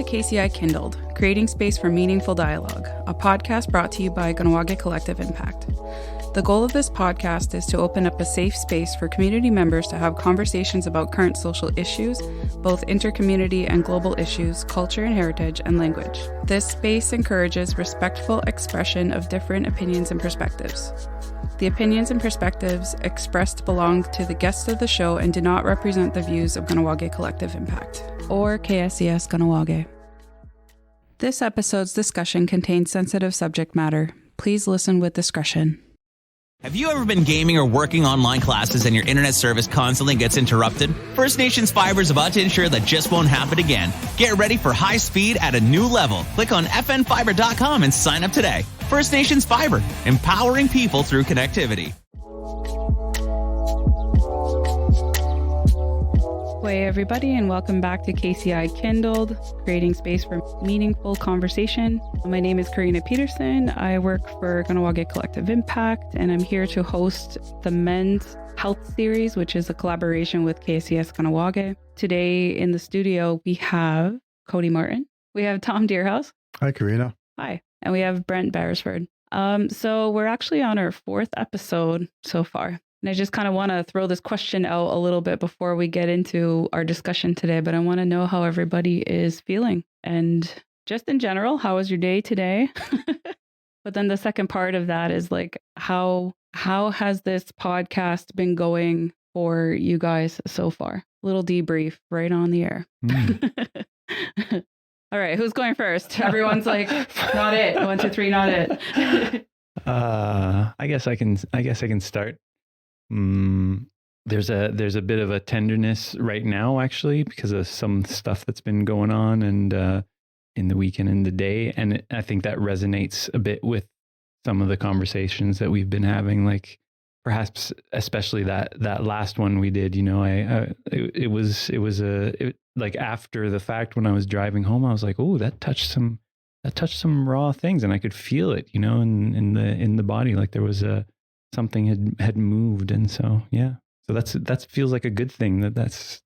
KCI Kindled, Creating Space for Meaningful Dialogue, a podcast brought to you by Kahnawà Collective Impact. The goal of this podcast is to open up a safe space for community members to have conversations about current social issues, both intercommunity and global issues, culture and heritage, and language. This space encourages respectful expression of different opinions and perspectives. The opinions and perspectives expressed belong to the guests of the show and do not represent the views of Kahnawà Collective Impact or KSCS Kahnawà. This episode's discussion contains sensitive subject matter. Please listen with discretion. Have you ever been gaming or working online classes and your internet service constantly gets interrupted? First Nations Fiber is about to ensure that just won't happen again. Get ready for high speed at a new level. Click on fnfiber.com and sign up today. First Nations Fiber, empowering people through connectivity. Hey everybody, and welcome back to KCI Kindled, Creating Space for Meaningful Conversation. My name is Karina Peterson. I work for Kahnawà Collective Impact, and I'm here to host the Men's Health Series, which is a collaboration with KSCS Kahnawà. Today in the studio, we have Codey Martin. We have Tom Dearhouse. Hi, Karina. Hi. And we have Brent Beresford. So we're actually on our 4th episode so far. And I just kind of want to throw this question out a little bit before we get into our discussion today, but I want to know how everybody is feeling. And just in general, how was your day today? But then the second part of that is like, how has this podcast been going for you guys so far? Little debrief right on the air. All right, who's going first? Everyone's like, not it. 1, 2, 3, not it. I guess I can start. There's a bit of a tenderness right now, actually, because of some stuff that's been going on and in the week and in the day, and I think that resonates a bit with some of the conversations that we've been having. Like perhaps especially that last one we did. You know, it was like after the fact when I was driving home, I was like, oh, that touched some raw things, and I could feel it, you know, in the body, like there was something had moved. And so, yeah, so that feels like a good thing that's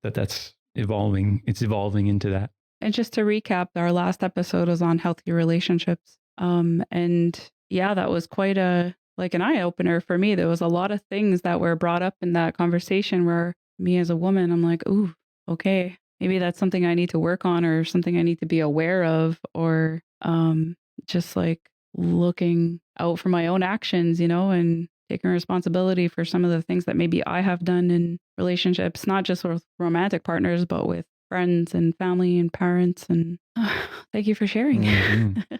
evolving. It's evolving into that. And just to recap, our last episode was on healthy relationships. And yeah, that was quite an eye opener for me. There was a lot of things that were brought up in that conversation where me as a woman, I'm like, ooh, okay, maybe that's something I need to work on or something I need to be aware of, or just like looking out for my own actions, you know, and taking responsibility for some of the things that maybe I have done in relationships, not just with romantic partners, but with friends and family and parents. And thank you for sharing. Mm-hmm.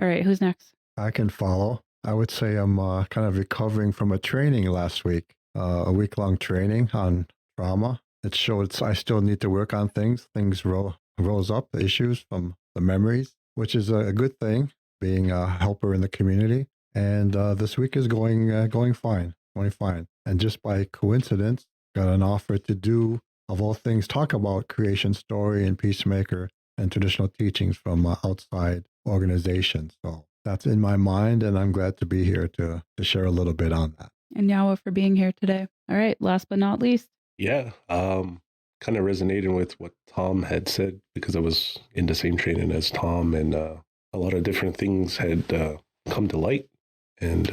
All right, who's next? I can follow. I would say I'm kind of recovering from a training last week, a week-long training on trauma. It showed I still need to work on things. Things rose up, the issues from the memories, which is a good thing, being a helper in the community. And this week is going fine. And just by coincidence, got an offer to do, of all things, talk about creation story and Peacemaker and traditional teachings from outside organizations. So that's in my mind, and I'm glad to be here to share a little bit on that. And Yawa for being here today. All right, last but not least. Yeah, kind of resonating with what Tom had said, because I was in the same training as Tom, and a lot of different things had come to light. And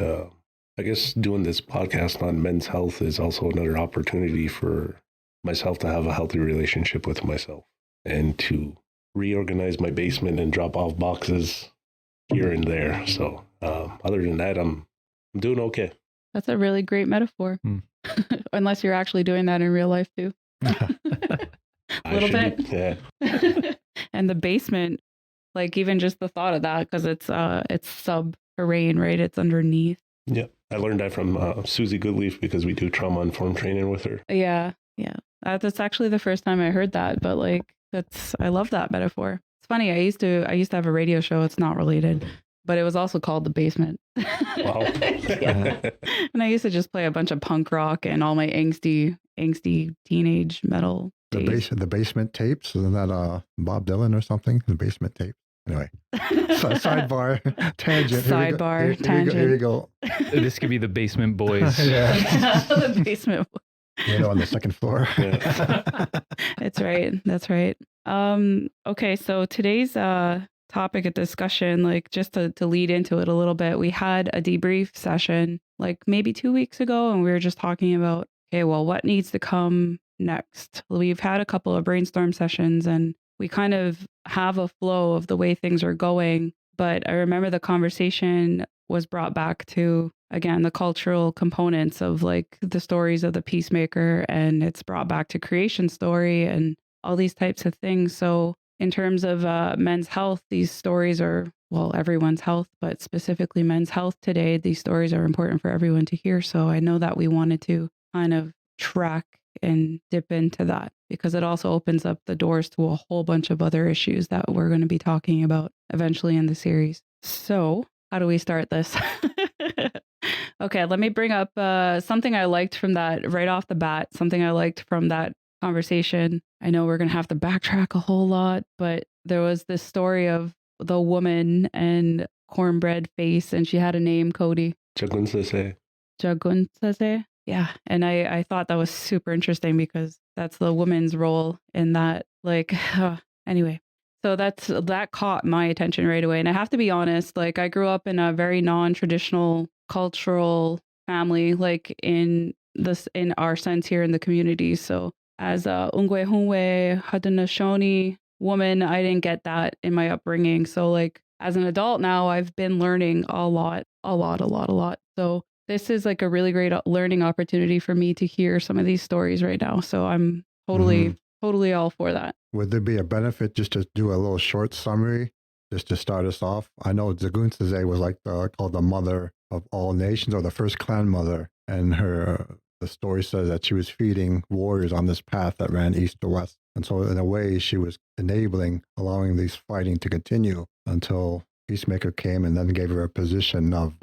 I guess doing this podcast on men's health is also another opportunity for myself to have a healthy relationship with myself and to reorganize my basement and drop off boxes here and there. So other than that, I'm doing okay. That's a really great metaphor. Unless you're actually doing that in real life too. A little bit. Yeah. And the basement, like even just the thought of that, because it's subterranean, right? It's underneath. Yeah. I learned that from Susie Goodleaf, because we do trauma-informed training with her. Yeah. That's actually the first time I heard that, but like I love that metaphor. It's funny. I used to have a radio show. It's not related, but it was also called The Basement. Wow. Yeah. And I used to just play a bunch of punk rock and all my angsty teenage metal. The Basement Tapes, isn't that Bob Dylan or something? The Basement Tapes. Anyway, sidebar tangent. Sidebar tangent. Here you go. This could be the Basement Boys. Yeah. The Basement Boys. On the second floor. That's right. That's right. Okay, so today's topic of discussion, like just to lead into it a little bit, we had a debrief session like maybe 2 weeks ago, and we were just talking about, okay, well, what needs to come next? We've had a couple of brainstorm sessions and we kind of have a flow of the way things are going. But I remember the conversation was brought back to, again, the cultural components of like the stories of the Peacemaker, and it's brought back to creation story and all these types of things. So in terms of men's health, these stories are, well, everyone's health, but specifically men's health today, these stories are important for everyone to hear. So I know that we wanted to kind of track and dip into that because it also opens up the doors to a whole bunch of other issues that we're going to be talking about eventually in the series. So how do we start this? Okay, let me bring up something I liked from that right off the bat, something I liked from that conversation. I know we're going to have to backtrack a whole lot, but there was this story of the woman and cornbread face, and she had a name, Codey. Jagunsase. Jagunsase? Yeah. And I thought that was super interesting because that's the woman's role in that. Like, anyway. So that caught my attention right away. And I have to be honest, like I grew up in a very non-traditional cultural family, like in our sense here in the community. So as a Ungwe Hunwe Haudenosaunee woman, I didn't get that in my upbringing. So like as an adult now, I've been learning a lot. So this is like a really great learning opportunity for me to hear some of these stories right now. So I'm totally all for that. Would there be a benefit just to do a little short summary, just to start us off? I know Jagunsase was like called the mother of all nations, or the first clan mother, and the story says that she was feeding warriors on this path that ran east to west. And so in a way, she was allowing these fighting to continue until Peacemaker came and then gave her a position of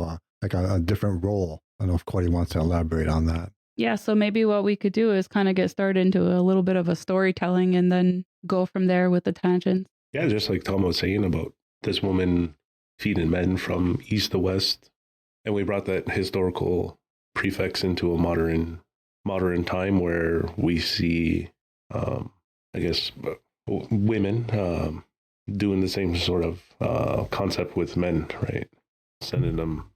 like a different role. I don't know if Codey wants to elaborate on that. Yeah, so maybe what we could do is kind of get started into a little bit of a storytelling and then go from there with the tangents. Yeah, just like Tom was saying about this woman feeding men from east to west. And we brought that historical prefix into a modern time where we see, I guess, women doing the same sort of concept with men, right? Sending them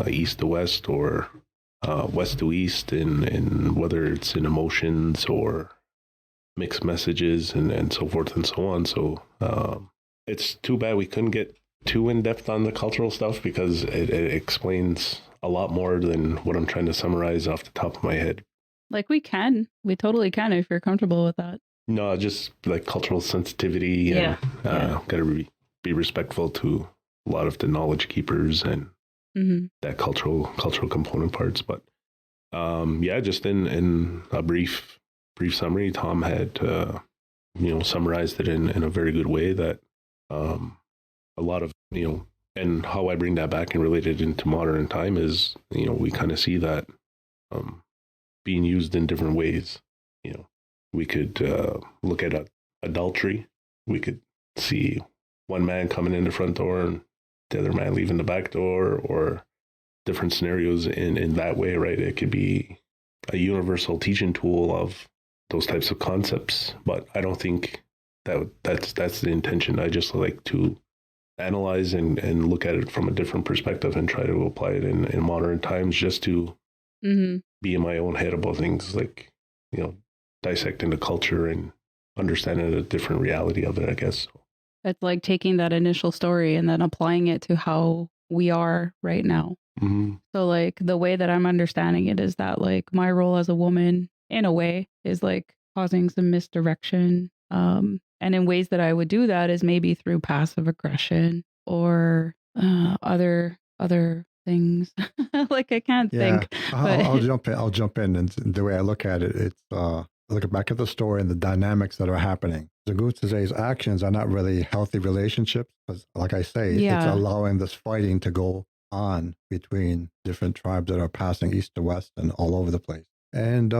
east to west or west to east, in whether it's in emotions or mixed messages and so forth and so on. So it's too bad we couldn't get too in depth on the cultural stuff because it explains a lot more than what I'm trying to summarize off the top of my head. Like we totally can if you're comfortable with that. No, just like cultural sensitivity. Yeah. Got to be respectful to a lot of the knowledge keepers and that cultural component parts. But just in a brief summary, Tom had summarized it in a very good way that a lot of and how I bring that back and relate it into modern time is we kind of see that being used in different ways. We could look at adultery. We could see one man coming in the front door and the other man leaving the back door, or different scenarios in that way, right? It could be a universal teaching tool of those types of concepts, but I don't think that's the intention. I just like to analyze and look at it from a different perspective and try to apply it in modern times, just to be in my own head about things, like dissecting the culture and understanding a different reality of it, I guess. It's like taking that initial story and then applying it to how we are right now. So like the way that I'm understanding it is that like my role as a woman in a way is like causing some misdirection. And in ways that I would do that is maybe through passive aggression or other things. Like I can't think. I'll jump in. And the way I look at it, it's looking back at the story and the dynamics that are happening. Jagunsase's actions are not really healthy relationships, because like I say, it's allowing this fighting to go on between different tribes that are passing east to west and all over the place. And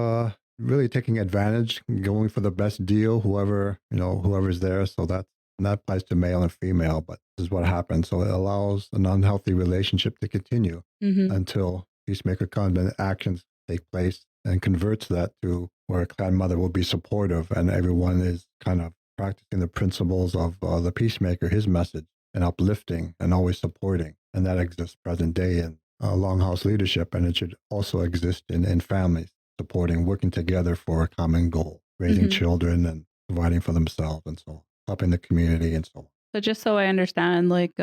really taking advantage, going for the best deal, whoever's there. So that applies to male and female, but this is what happens. So it allows an unhealthy relationship to continue until Peacemaker comes and actions take place and converts that to where a clan mother will be supportive and everyone is kind of practicing the principles of the Peacemaker, his message, and uplifting and always supporting. And that exists present day in Longhouse leadership, and it should also exist in families, supporting, working together for a common goal, raising children and providing for themselves and so on, helping the community and so on. So just so I understand, like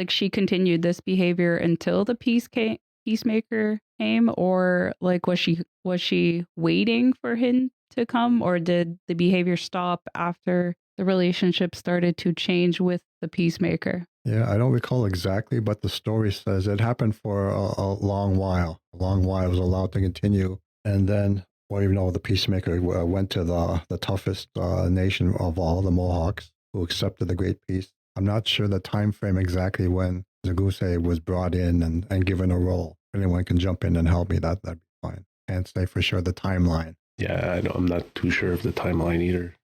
she continued this behavior until the Peacemaker came, or like was she waiting for him to come, or did the behavior stop after the relationship started to change with the Peacemaker? Yeah, I don't recall exactly, but the story says it happened for a long while. A long while it was allowed to continue. And then, well, even though the Peacemaker went to the toughest nation of all, the Mohawks, who accepted the Great Peace. I'm not sure the time frame exactly when Zaguse was brought in and given a role. If anyone can jump in and help me, that'd be fine. Can't say for sure the timeline. Yeah, I know, I'm not too sure of the timeline either.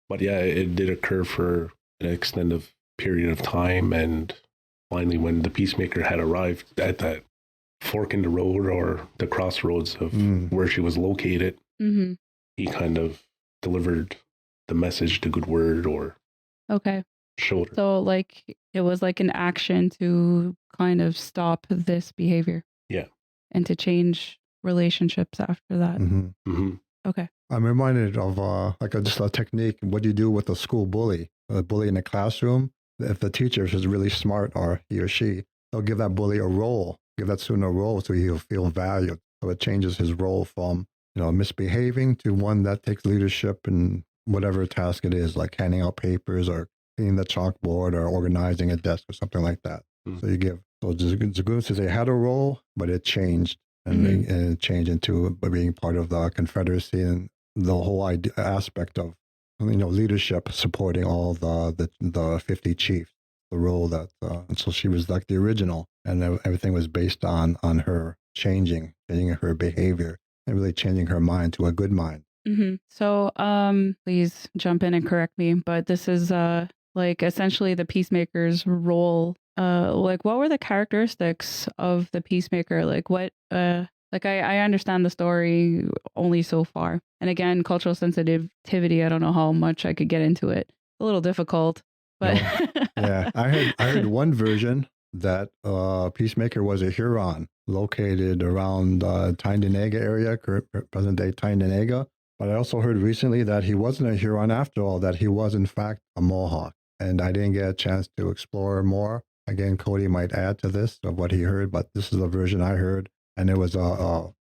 But yeah, it did occur for an extended period of time, and finally when the Peacemaker had arrived at that fork in the road or the crossroads of where she was located, he kind of delivered the message, the good word, or showed her. So like it was like an action to kind of stop this behavior. Yeah. And to change relationships after that. Okay. I'm reminded of just a technique. What do you do with a school bully? A bully in a classroom? If the teacher is really smart, or he or she, they'll give that bully a role, give that student a role so he'll feel valued. So it changes his role from, misbehaving to one that takes leadership in whatever task it is, like handing out papers or cleaning the chalkboard or organizing a desk or something like that. So you give, so Zagoon says they had a role, but it changed. And it changed into being part of the Confederacy and the whole aspect of, leadership, supporting all the 50 chiefs, the role that, and so she was like the original, and everything was based on her changing her behavior and really changing her mind to a good mind. So, please jump in and correct me, but this is like essentially the Peacemaker's role. Like what were the characteristics of the Peacemaker? Like what, I understand the story only so far. And again, cultural sensitivity, I don't know how much I could get into it. A little difficult, but yeah, I heard one version that Peacemaker was a Huron located around Tyndonega area, present day Tyndonega. But I also heard recently that he wasn't a Huron after all, that he was in fact a Mohawk. And I didn't get a chance to explore more. Again, Codey might add to this of what he heard, but this is the version I heard. And it was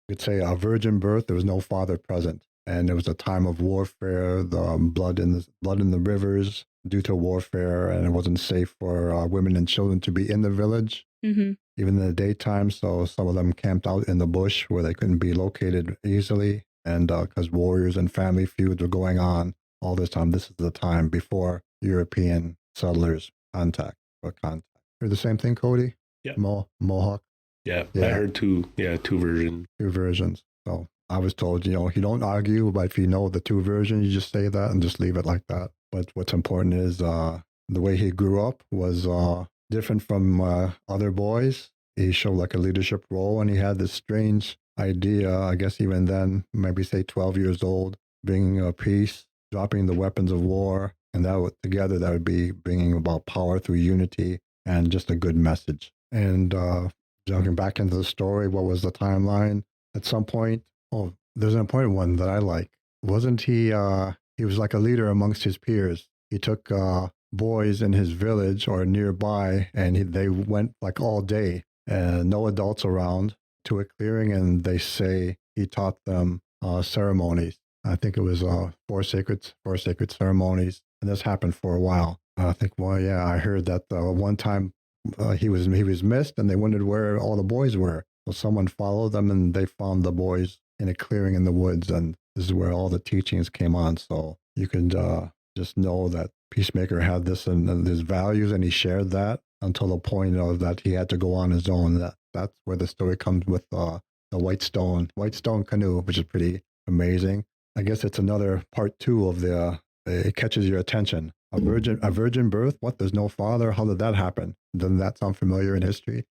you'd say a virgin birth. There was no father present. And it was a time of warfare, the blood in the rivers due to warfare. And it wasn't safe for women and children to be in the village, even in the daytime. So some of them camped out in the bush where they couldn't be located easily. And because warriors and family feuds were going on all this time, this is the time before European settlers contact. Heard the same thing, Codey? Yeah. Mohawk? Yeah, I heard two versions. Two versions. So I was told, you don't argue, but if you know the two versions, you just say that and just leave it like that. But what's important is the way he grew up was different from other boys. He showed like a leadership role, and he had this strange idea, I guess even then, maybe say 12 years old, bringing peace, dropping the weapons of war, and that would be bringing about power through unity and just a good message. And jumping back into the story, what was the timeline? At some point, there's an important one that I like. Wasn't he, he was like a leader amongst his peers. He took boys in his village or nearby, and they went like all day, and no adults around, to a clearing, and they say he taught them ceremonies. I think it was four sacred ceremonies, and this happened for a while. I think, I heard that one time he was missed, and they wondered where all the boys were. So someone followed them, and they found the boys in a clearing in the woods, and this is where all the teachings came on. So you could just know that Peacemaker had this and his values, and he shared that until the point of that he had to go on his own. That's where the story comes with the white stone canoe, which is pretty amazing. I guess it's another part two of it catches your attention. A virgin birth? What? There's no father? How did that happen? Doesn't that sound familiar in history?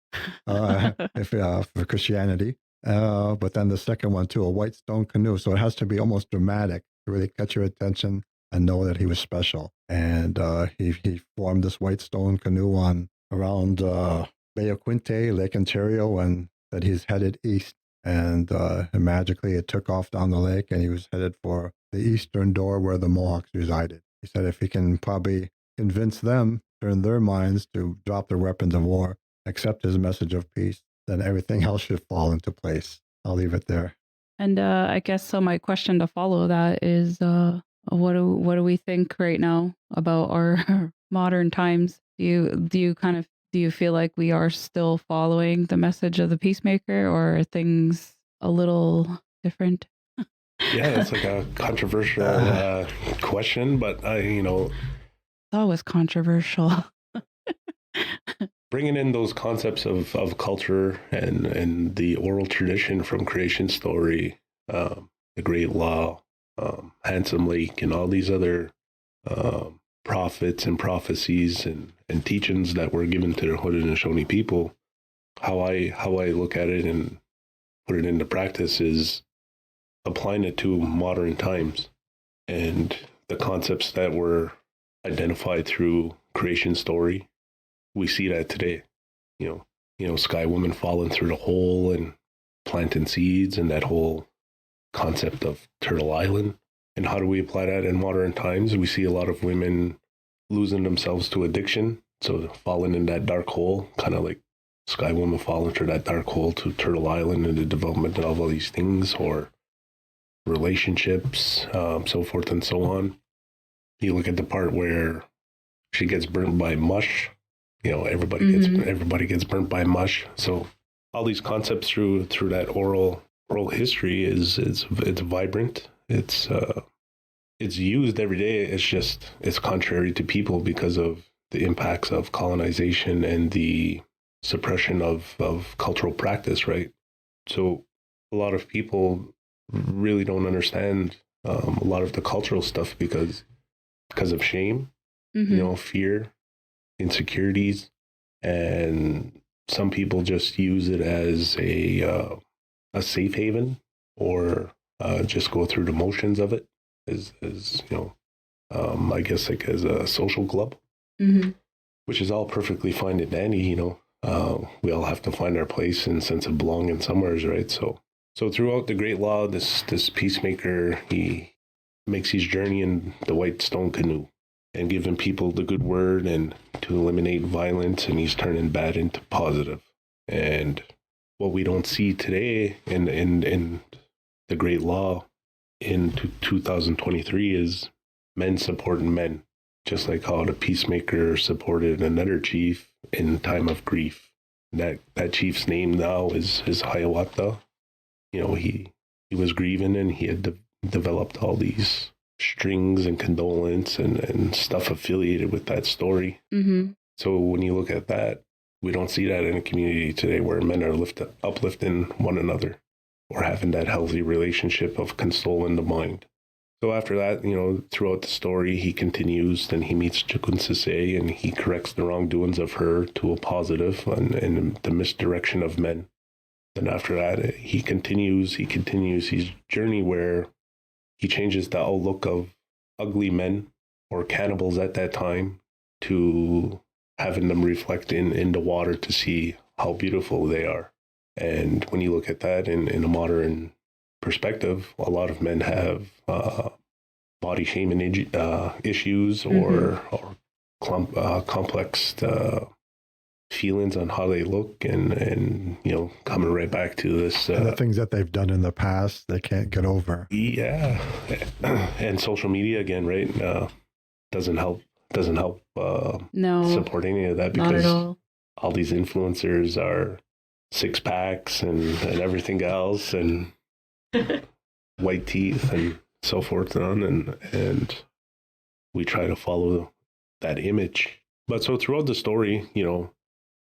For Christianity. But then the second one too, a white stone canoe. So it has to be almost dramatic to really catch your attention and know that he was special. And he formed this white stone canoe on around Bay of Quinte, Lake Ontario, and that he's headed east. And magically it took off down the lake, and he was headed for the eastern door where the Mohawks resided. He said if he can probably convince them, turn their minds to drop their weapons of war, accept his message of peace, then everything else should fall into place. I'll leave it there. And I guess so. My question to follow that is, what do we think right now about our modern times? Do you feel like we are still following the message of the Peacemaker, or are things a little different? Yeah, that's like a controversial question, but it's always controversial. Bringing in those concepts of culture and the oral tradition from Creation Story, the Great Law, Handsome Lake, and all these other prophets and prophecies and teachings that were given to the Haudenosaunee people, how I look at it and put it into practice is applying it to modern times and the concepts that were identified through Creation Story. We see that today, Sky Woman falling through the hole and planting seeds, and that whole concept of Turtle Island. And how do we apply that in modern times? We see a lot of women losing themselves to addiction, so falling in that dark hole, kind of like Sky Woman falling through that dark hole to Turtle Island and the development of all these things, or relationships, so forth and so on. You look at the part where she gets burnt by mush. Everybody gets burnt by mush. So all these concepts through that oral history is vibrant. It's used every day. It's contrary to people because of the impacts of colonization and the suppression of cultural practice, right? So a lot of people really don't understand a lot of the cultural stuff because of shame, fear, insecurities, and some people just use it as a safe haven, or just go through the motions of it as I guess like as a social club, which is all perfectly fine and dandy. We all have to find our place and sense of belonging somewhere, right? So throughout the Great Law, this Peacemaker, he makes his journey in the white stone canoe and giving people the good word and to eliminate violence, and he's turning bad into positive. And what we don't see today in the Great Law in 2023 is men supporting men, just like how the Peacemaker supported another chief in time of grief. That chief's name now is Hiawatha. He was grieving, and he had developed all these strings and condolence and stuff affiliated with that story. So when you look at that, we don't see that in a community today where men are uplifting one another or having that healthy relationship of consoling the mind. So after that, throughout the story, he continues, then he meets Chukunsese, and he corrects the wrongdoings of her to a positive and the misdirection of men. Then after that, he continues his journey where he changes the outlook of ugly men or cannibals at that time to having them reflect in the water to see how beautiful they are. And when you look at that in a modern perspective, a lot of men have body shaming issues or complex feelings on how they look, and coming right back to this and the things that they've done in the past they can't get over. Yeah. And social media again, right, doesn't help support any of that, because all these influencers are six packs and everything else, and white teeth and so forth and we try to follow that image. But so throughout the story,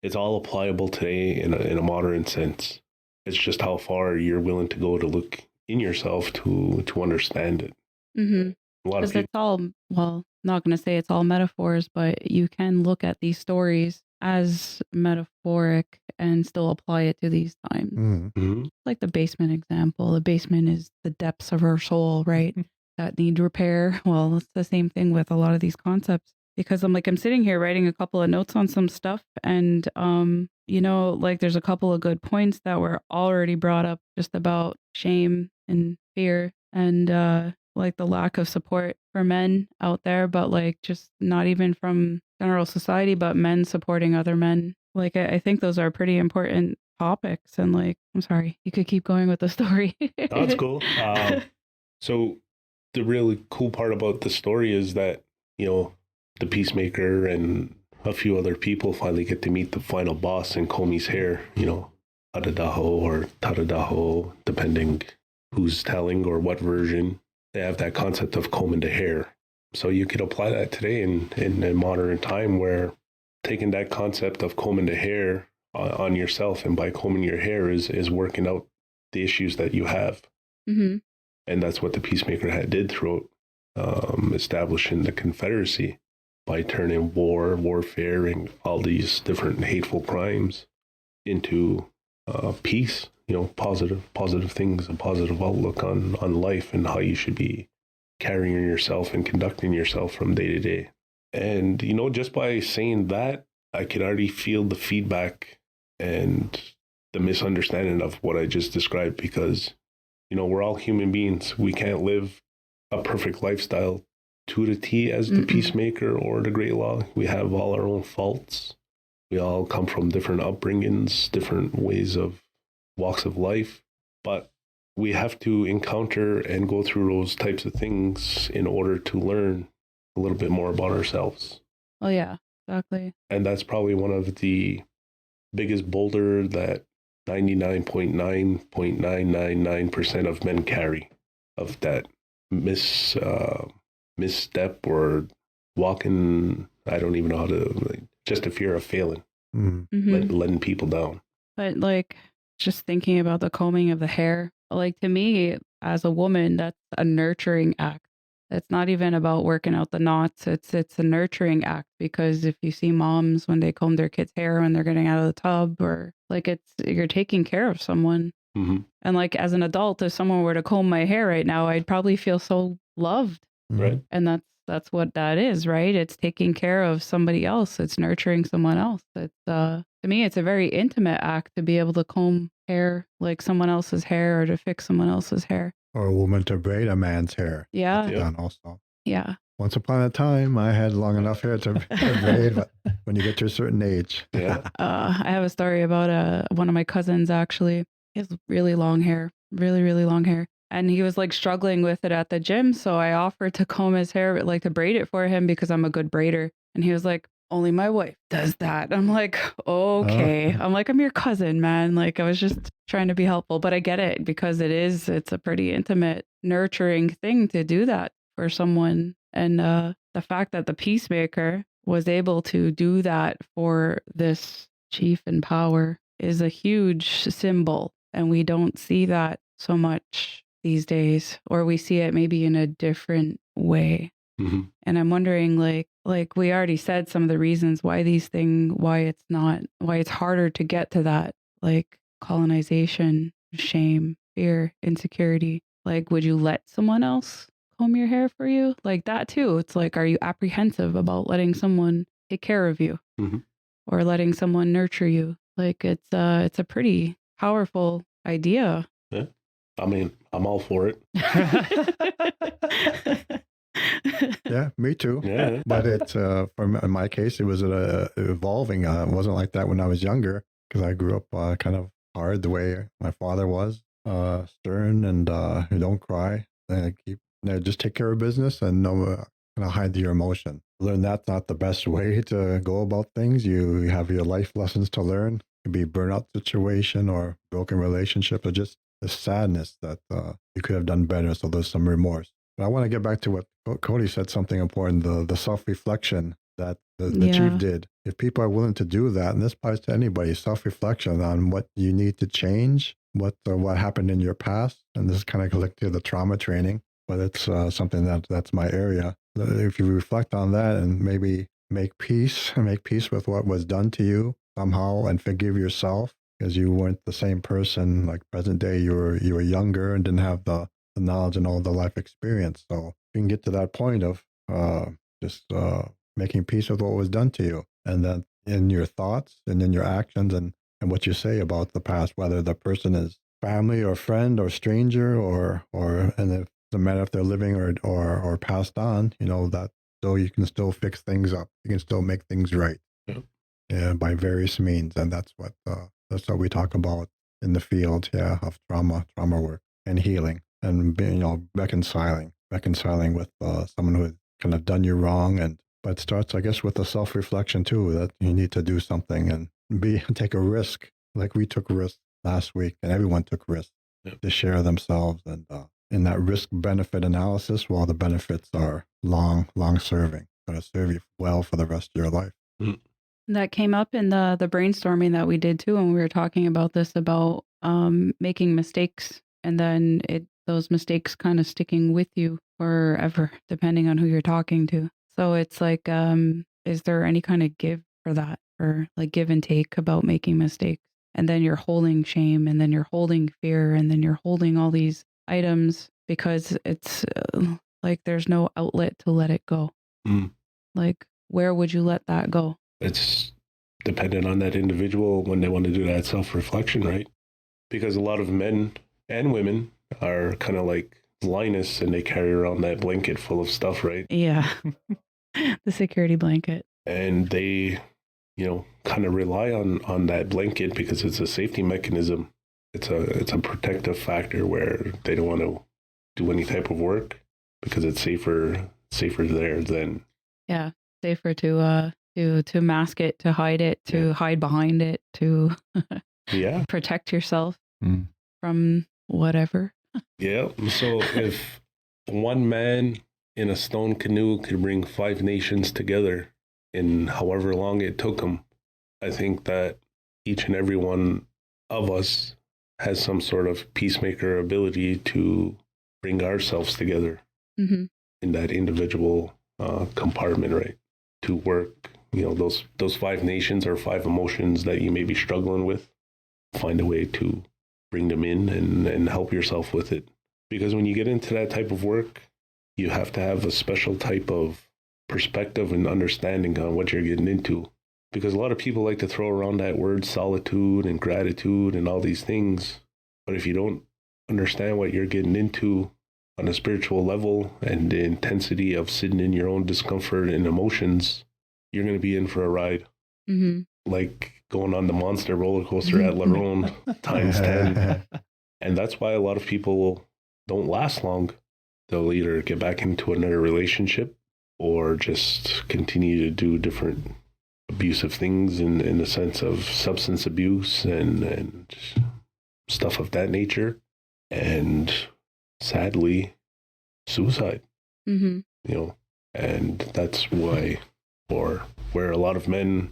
it's all applicable today in a modern sense. It's just how far you're willing to go to look in yourself to understand it. A lot of people, it's all, well, not going to say it's all metaphors, but you can look at these stories as metaphoric and still apply it to these times. Mm-hmm. Like the basement example. The basement is the depths of our soul, right? That need repair. Well, it's the same thing with a lot of these concepts. Because I'm sitting here writing a couple of notes on some stuff, and there's a couple of good points that were already brought up just about shame and fear and the lack of support for men out there, but just not even from general society, but men supporting other men. I think those are pretty important topics, and I'm sorry, you could keep going with the story. That's cool. So the really cool part about the story is that, the Peacemaker and a few other people finally get to meet the final boss and comb his hair, Adadaho or Tadadaho, depending who's telling or what version. They have that concept of combing the hair. So you could apply that today in a modern time, where taking that concept of combing the hair on yourself, and by combing your hair is working out the issues that you have. Mm-hmm. And that's what the Peacemaker did throughout establishing the Confederacy, by turning warfare, and all these different hateful crimes into peace, positive things, a positive outlook on life and how you should be carrying yourself and conducting yourself from day to day. And, just by saying that, I could already feel the feedback and the misunderstanding of what I just described, because, we're all human beings. We can't live a perfect lifestyle to the T as the Peacemaker or the Great Law. We have all our own faults. We all come from different upbringings, different ways of walks of life, but we have to encounter and go through those types of things in order to learn a little bit more about ourselves. Oh yeah, exactly. And that's probably one of the biggest boulder that 99.999% of men carry, of that misstep or walking, I don't even know how to, just a fear of failing, letting people down. But just thinking about the combing of the hair, to me as a woman, that's a nurturing act. It's not even about working out the knots. It's a nurturing act, because if you see moms when they comb their kids' hair when they're getting out of the tub, or you're taking care of someone. Mm-hmm. And as an adult, if someone were to comb my hair right now, I'd probably feel so loved. Right. And that's what that is, right? It's taking care of somebody else. It's nurturing someone else. It's to me, it's a very intimate act to be able to comb hair like someone else's hair, or to fix someone else's hair. Or a woman to braid a man's hair. Yeah. That's done also. Yeah. Once upon a time, I had long enough hair to braid, but when you get to a certain age. Yeah. I have a story about one of my cousins, actually. He has really long hair, really, really long hair. And he was struggling with it at the gym. So I offered to comb his hair, but to braid it for him, because I'm a good braider. And he was like, only my wife does that. I'm like, okay. I'm I'm your cousin, man. I was just trying to be helpful, but I get it, because it's a pretty intimate, nurturing thing to do that for someone. And the fact that the Peacemaker was able to do that for this chief in power is a huge symbol. And we don't see that so much these days, or we see it maybe in a different way. Mm-hmm. And I'm wondering, like we already said some of the reasons why why it's harder to get to that, like colonization, shame, fear, insecurity. Would you let someone else comb your hair for you? That too. It's are you apprehensive about letting someone take care of you, or letting someone nurture you? It's a pretty powerful idea. Yeah. I mean, I'm all for it. Yeah, me too. Yeah. But in my case, it was evolving. It wasn't like that when I was younger, because I grew up kind of hard the way my father was, stern and don't cry. Just take care of business and no hide your emotion. Learn that's not the best way to go about things. You have your life lessons to learn. It could be burnout situation or broken relationship, or just the sadness that you could have done better. So there's some remorse. But I want to get back to what Codey said, something important, the self-reflection that the chief did. If people are willing to do that, and this applies to anybody, self-reflection on what you need to change, what happened in your past, and this is kind of linked to the trauma training, but it's something that's my area. If you reflect on that and maybe make peace with what was done to you somehow, and forgive yourself, because you weren't the same person. Like present day, you were younger and didn't have the knowledge and all the life experience. So you can get to that point of just making peace with what was done to you, and then in your thoughts and in your actions and what you say about the past, whether the person is family or friend or stranger or and if the matter if they're living or passed on, that so you can still fix things up. You can still make things right. Yeah, by various means, and that's what we talk about in the field, of trauma work and healing, and being, reconciling with someone who has kind of done you wrong, but it starts, I guess, with a self-reflection too, that you need to do something and take a risk, like we took risks last week, and everyone took risks to share themselves, and in that risk-benefit analysis, the benefits are long-serving, going to serve you well for the rest of your life. That came up in the brainstorming that we did too, when we were talking about this, about making mistakes, and then those mistakes kind of sticking with you forever, depending on who you're talking to. So it's like, is there any kind of give for that, or like give and take about making mistakes? And then you're holding shame, and then you're holding fear, and then you're holding all these items because it's like there's no outlet to let it go. Like, where would you let that go? It's dependent on that individual when they want to do that self-reflection, right? Because a lot of men and women are kind of like Linus, and they carry around that blanket full of stuff, right? Yeah. The security blanket. And they, kind of rely on that blanket because it's a safety mechanism. It's a protective factor where they don't want to do any type of work because it's safer there than. Yeah, safer to mask it, to hide it, to hide behind it, to protect yourself from whatever. Yeah. So if one man in a stone canoe could bring 5 nations together in however long it took them, I think that each and every one of us has some sort of peacemaker ability to bring ourselves together in that individual compartment, right? To work, those 5 nations or 5 emotions that you may be struggling with, find a way to bring them in and help yourself with it. Because when you get into that type of work, you have to have a special type of perspective and understanding on what you're getting into. Because a lot of people like to throw around that word solitude and gratitude and all these things. But if you don't understand what you're getting into on a spiritual level and the intensity of sitting in your own discomfort and emotions, you're going to be in for a ride. Like going on the monster roller coaster at Lerone times 10. And that's why a lot of people don't last long. They'll either get back into another relationship or just continue to do different abusive things in the sense of substance abuse and stuff of that nature. And sadly, suicide. And that's why, or where a lot of men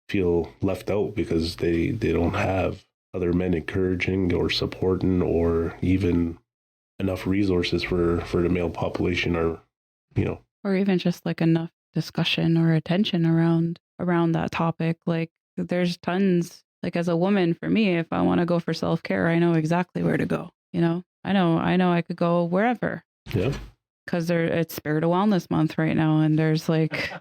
feel left out because they don't have other men encouraging or supporting or even enough resources for the male population, or or even just like enough discussion or attention around that topic. Like there's tons, like as a woman, for me, if I want to go for self-care, I know exactly where to go. I know I could go wherever. Yeah. Because it's Spiritual Wellness Month right now, and there's like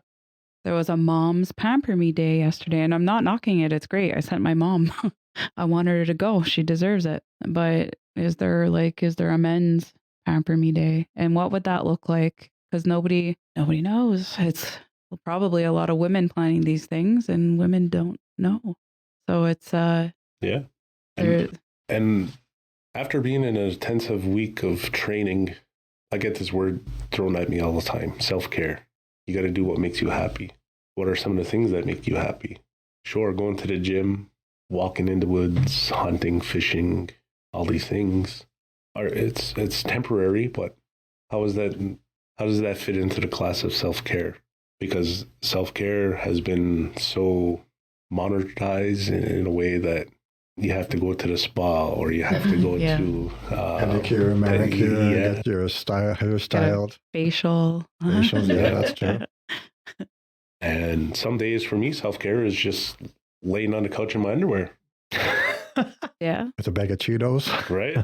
there was a mom's Pamper Me Day yesterday, and I'm not knocking it. It's great. I sent my mom. I want her to go. She deserves it. But is there a men's Pamper Me Day? And what would that look like? Because nobody knows. It's probably a lot of women planning these things, and women don't know. So it's And after being in an intensive week of training, I get this word thrown at me all the time: self-care. You got to do what makes you happy. What are some of the things that make you happy? Sure, going to the gym, walking in the woods, hunting, fishing, all these things it's temporary, but how does that fit into the class of self-care? Because self-care has been so monetized in a way that you have to go to the spa, or you have to go to pedicure, manicure, get your hair styled, facial. Yeah, that's true. And some days for me, self-care is just laying on the couch in my underwear. Yeah. With a bag of Cheetos. Right.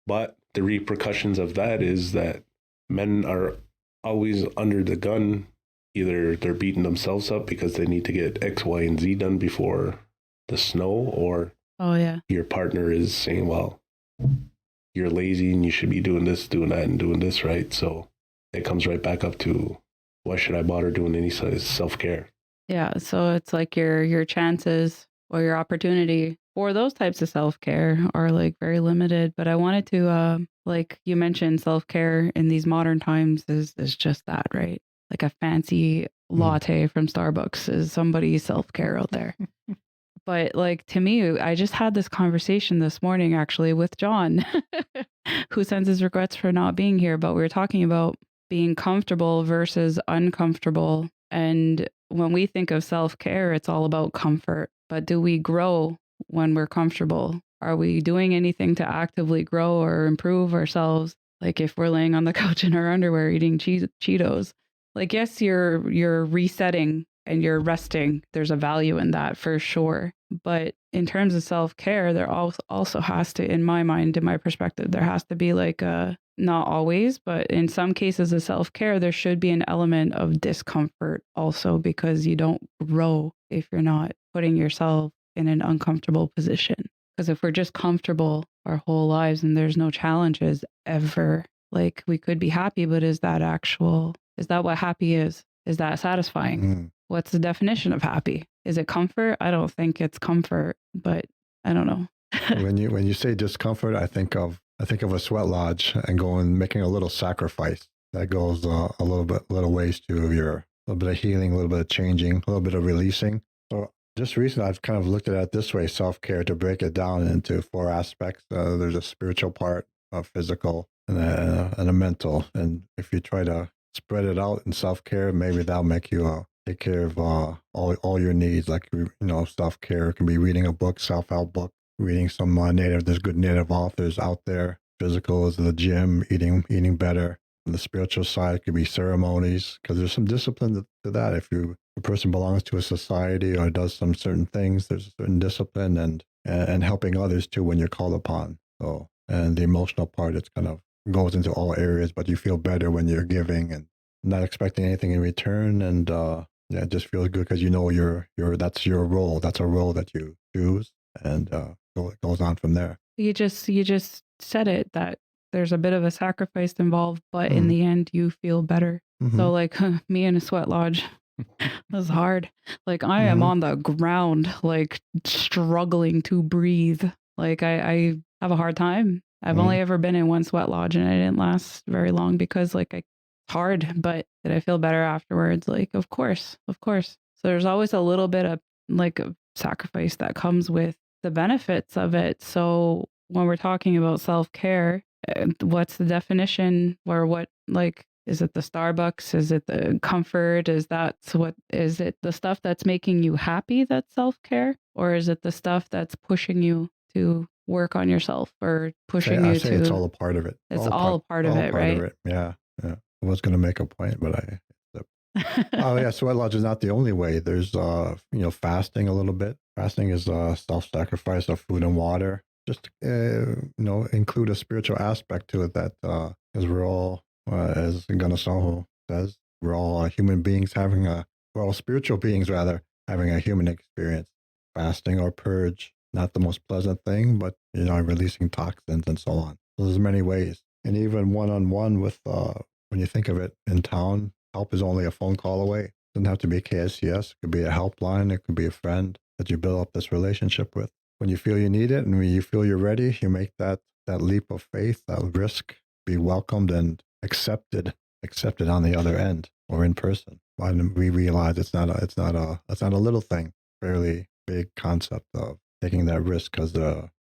But the repercussions of that is that men are always under the gun. Either they're beating themselves up because they need to get X, Y, and Z done before the snow, or Oh, yeah. your partner is saying, well, you're lazy and you should be doing this, doing that, and doing this, right? So it comes right back up to, why should I bother doing any size self-care? Yeah. So it's like your chances or your opportunity for those types of self-care are like very limited. But I wanted to, like you mentioned, self-care in these modern times is just that, right? Like a fancy latte from Starbucks is somebody's self-care out there. But like to me, I just had this conversation this morning actually with John, who sends his regrets for not being here. But we were talking about being comfortable versus uncomfortable. And when we think of self-care, it's all about comfort. But do we grow when we're comfortable? Are we doing anything to actively grow or improve ourselves? Like if we're laying on the couch in our underwear eating Cheetos, like, yes, you're resetting and you're resting. There's a value in that for sure. But in terms of self-care, there also has to, in my mind, in my perspective, there has to be like not always, but in some cases of self-care, there should be an element of discomfort also, because you don't grow if you're not putting yourself in an uncomfortable position. Because if we're just comfortable our whole lives and there's no challenges ever, like we could be happy, but is that what happy is? Is that satisfying? What's the definition of happy? Is it comfort? I don't think it's comfort, but I don't know. When you say discomfort, I think of a sweat lodge and making a little sacrifice that goes a little ways to your little bit of healing, a little bit of changing, a little bit of releasing. So just recently, I've kind of looked at it this way: self-care, to break it down into 4 aspects. There's a spiritual part, a physical, and a mental. And if you try to spread it out in self-care, maybe that'll make you take care of all your needs. Like, self-care can be reading a book, self-help book, reading some there's good native authors out there. Physical is the gym, eating better. On the spiritual side could be ceremonies, because there's some discipline to that. If a person belongs to a society or does some certain things, there's a certain discipline, and helping others too when you're called upon. So, and the emotional part, it's kind of goes into all areas, but you feel better when you're giving and not expecting anything in return. And it just feels good because that's your role. That's a role that you choose, and it goes on from there. You just said it, that there's a bit of a sacrifice involved, but in the end, you feel better. So like me in a sweat lodge, was hard. Like I am on the ground, like struggling to breathe. Like I have a hard time. I've only ever been in one sweat lodge and I didn't last very long because it's hard, but did I feel better afterwards? Like, of course. So there's always a little bit of like a sacrifice that comes with the benefits of it. So when we're talking about self-care, what's the definition, or what, like, is it the Starbucks? Is it the comfort? Is it the stuff that's making you happy that's self-care? Or is it the stuff that's pushing you to work on yourself or pushing you to... It's all a part of it. It's all a part of it, right? Yeah. I was going to make a point, but oh yeah, sweat lodge is not the only way. There's fasting a little bit. Fasting is self-sacrifice of food and water. Just include a spiritual aspect to it, that because we're all, as Kahnawà says, we're all human beings we're all spiritual beings rather, having a human experience. Fasting or purge, not the most pleasant thing, but releasing toxins and so on. So there's many ways, and even one-on-one with when you think of it in town, help is only a phone call away. It doesn't have to be KSCS. It could be a helpline. It could be a friend that you build up this relationship with. When you feel you need it and when you feel you're ready, you make that leap of faith, that risk, be welcomed and accepted on the other end or in person. When we realize it's not a little thing, fairly big concept of taking that risk, because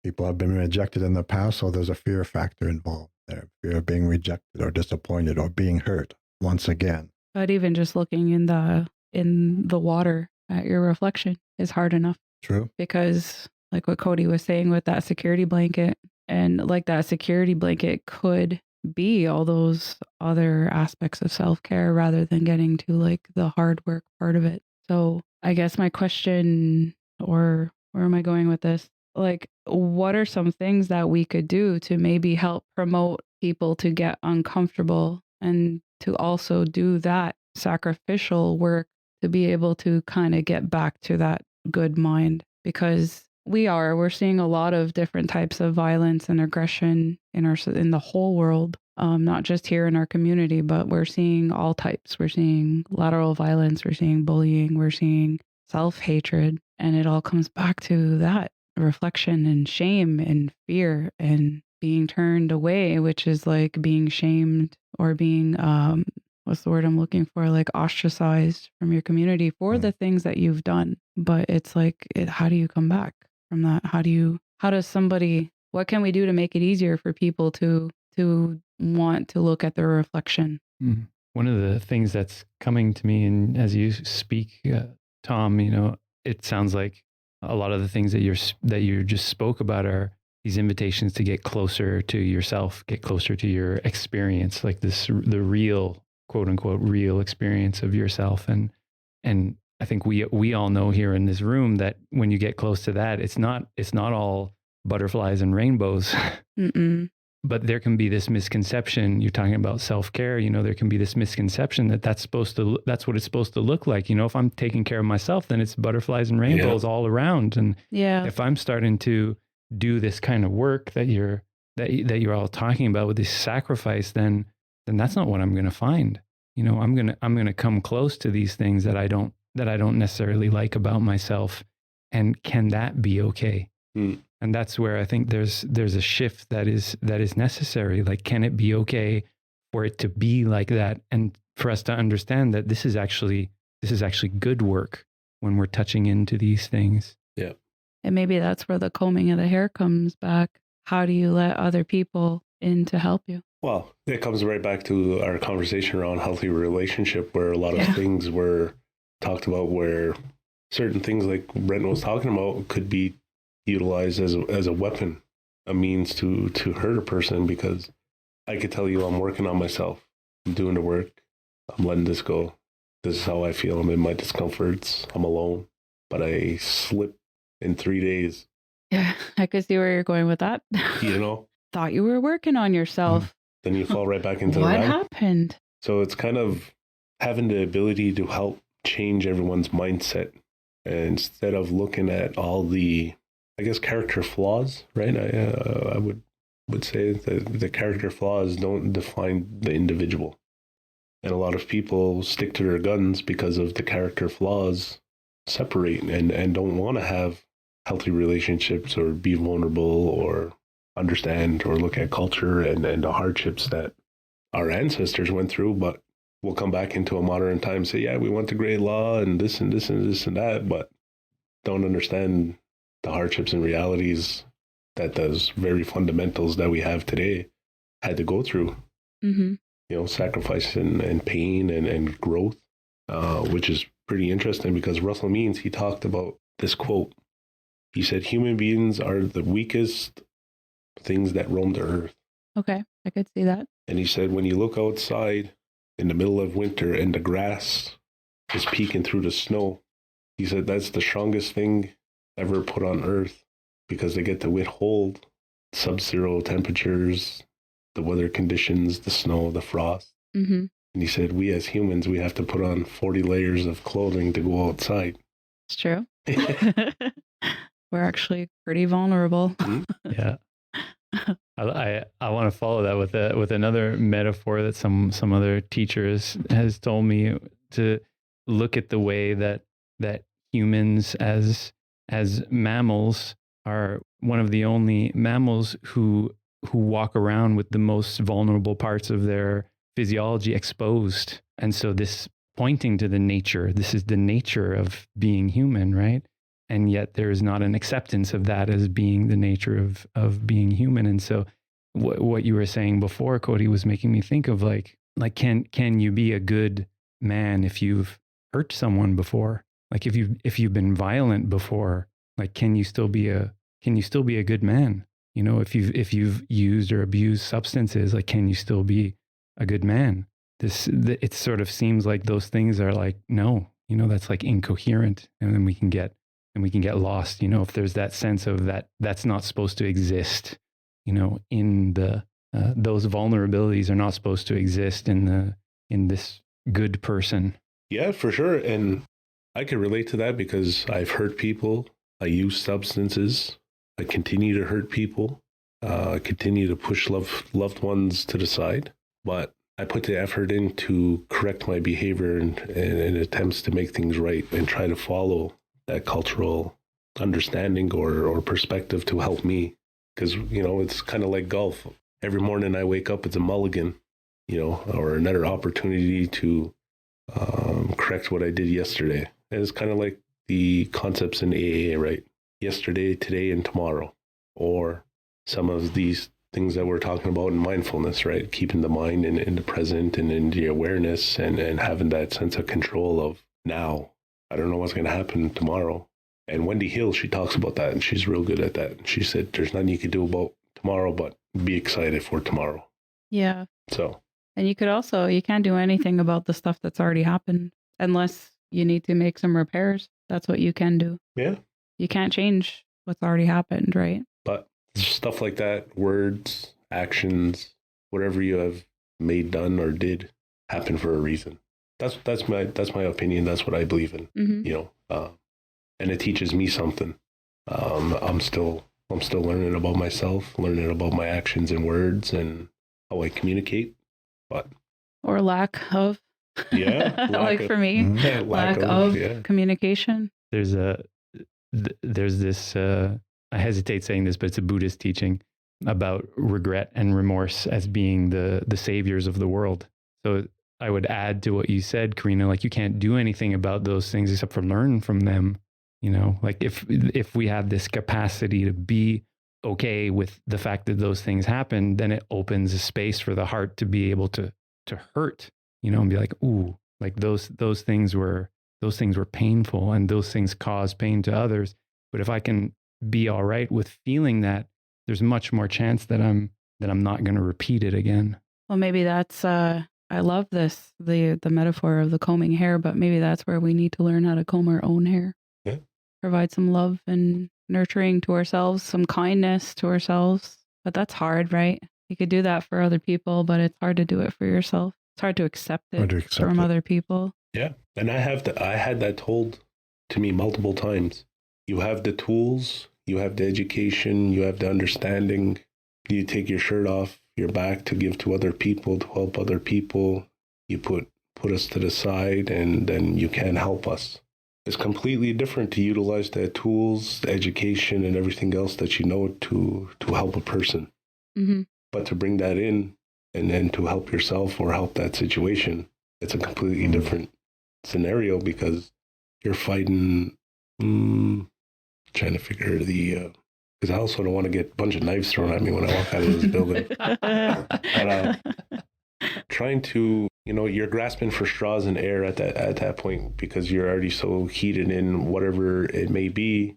people have been rejected in the past, so there's a fear factor involved there, fear of being rejected or disappointed or being hurt once again. But even just looking in the water at your reflection is hard enough. True. Because like what Codey was saying with that security blanket, and like that security blanket could be all those other aspects of self-care rather than getting to like the hard work part of it. So I guess my question, or where am I going with this? Like, what are some things that we could do to maybe help promote people to get uncomfortable and to also do that sacrificial work to be able to kind of get back to that good mind? Because we're seeing a lot of different types of violence and aggression in the whole world. Not just here in our community, but we're seeing all types. We're seeing lateral violence, we're seeing bullying, we're seeing self-hatred, and it all comes back to that reflection and shame and fear and being turned away, which is like being shamed or being what's the word I'm looking for, like ostracized from your community for the things that you've done. But it's like, how do you come back from that? What can we do to make it easier for people to want to look at their reflection? One of the things that's coming to me, and as you speak, Tom, it sounds like a lot of the things that you just spoke about are these invitations to get closer to yourself, get closer to your experience, like the real, quote unquote, real experience of yourself. And I think we all know here in this room that when you get close to that, it's not all butterflies and rainbows. But there can be this misconception. You're talking about self-care, there can be this misconception that's what it's supposed to look like. If I'm taking care of myself, then it's butterflies and rainbows all around. And if I'm starting to do this kind of work that you're all talking about with this sacrifice, then that's not what I'm going to find. I'm going to come close to these things that I don't necessarily like about myself. And can that be okay? And that's where I think there's a shift that is necessary. Like, can it be okay for it to be like that, and for us to understand that this is actually good work when we're touching into these things? Yeah. And maybe that's where the combing of the hair comes back. How do you let other people in to help you? Well, it comes right back to our conversation around healthy relationship, where a lot of things were talked about, where certain things like Brent was talking about could be utilized as a weapon, a means to hurt a person. Because I could tell you, I'm working on myself, I'm doing the work, I'm letting this go, this is how I feel, I'm in my discomforts, I'm alone, but I slip in 3 days. Yeah, I could see where you're going with that. Thought you were working on yourself. Then you fall right back into what happened? So it's kind of having the ability to help change everyone's mindset, and instead of looking at all the, I guess, character flaws, right? I would say that the character flaws don't define the individual. And a lot of people stick to their guns because of the character flaws separate and don't want to have healthy relationships or be vulnerable or understand or look at culture and the hardships that our ancestors went through. But we'll come back into a modern time and say, yeah, we want the great law and this and this and this and that, but don't understand the hardships and realities that those very fundamentals that we have today had to go through. Sacrifice and pain and growth, which is pretty interesting, because Russell Means, he talked about this quote. He said, human beings are the weakest things that roam the earth. Okay, I could see that. And he said, when you look outside in the middle of winter and the grass is peeking through the snow, he said that's the strongest thing ever put on earth, because they get to withhold sub-zero temperatures, the weather conditions, the snow, the frost. And he said, we as humans, we have to put on 40 layers of clothing to go outside. It's true. We're actually pretty vulnerable. Yeah. I want to follow that with another metaphor that some other teacher has told me, to look at the way that humans as mammals are one of the only mammals who walk around with the most vulnerable parts of their physiology exposed. And so this pointing to this is the nature of being human, right? And yet there is not an acceptance of that as being the nature of being human. And so what you were saying before, Codey, was making me think of like can you be a good man if you've hurt someone before? Like if you've been violent before, like can you still be a good man? If you've used or abused substances, like can you still be a good man? It sort of seems like those things are like, no, that's like incoherent, and then we can get lost, if there's that sense of that's not supposed to exist, in the those vulnerabilities are not supposed to exist in this good person. Yeah, for sure. And I can relate to that because I've hurt people. I use substances. I continue to hurt people. I continue to push loved ones to the side. But I put the effort in to correct my behavior and attempts to make things right and try to follow that cultural understanding or perspective to help me. Because, it's kind of like golf. Every morning I wake up, it's a mulligan, or another opportunity to correct what I did yesterday. And it's kind of like the concepts in AA, right? Yesterday, today, and tomorrow. Or some of these things that we're talking about in mindfulness, right? Keeping the mind in the present and in the awareness and having that sense of control of now. I don't know what's going to happen tomorrow. And Wendy Hill, she talks about that, and she's real good at that. She said, there's nothing you can do about tomorrow, but be excited for tomorrow. Yeah. So. And you can't do anything about the stuff that's already happened unless you need to make some repairs. That's what you can do. Yeah. You can't change what's already happened, right? But stuff like that, words, actions, whatever you have made, done, or did happen for a reason. That's my opinion. That's what I believe in. Mm-hmm. And it teaches me something. I'm still learning about myself, learning about my actions and words and how I communicate. Or lack of. Yeah. For me, lack of communication. There's this, I hesitate saying this, but it's a Buddhist teaching about regret and remorse as being the saviors of the world. So I would add to what you said, Karina, like you can't do anything about those things except for learn from them. Like if we have this capacity to be okay with the fact that those things happen, then it opens a space for the heart to be able to hurt, and be like, ooh, like those things were painful and those things cause pain to others. But if I can be all right with feeling that, there's much more chance that I'm not going to repeat it again. Well, maybe that's, I love this, the metaphor of the combing hair, but maybe that's where we need to learn how to comb our own hair. Yeah. Provide some love and nurturing to ourselves, some kindness to ourselves. But that's hard, right? You could do that for other people, but it's hard to do it for yourself. It's hard to accept it from other people. Yeah. And I had that told to me multiple times. You have the tools, you have the education, you have the understanding. You take your shirt off your back to give to other people, to help other people. You put us to the side, and then you can't help us. It's completely different to utilize the tools, the education, and everything else that you know to help a person. Mm-hmm. But to bring that in and then to help yourself or help that situation, it's a completely different scenario because you're fighting, trying to figure because I also don't want to get a bunch of knives thrown at me when I walk out of this building. But, trying to, you're grasping for straws in air at that point because you're already so heated in whatever it may be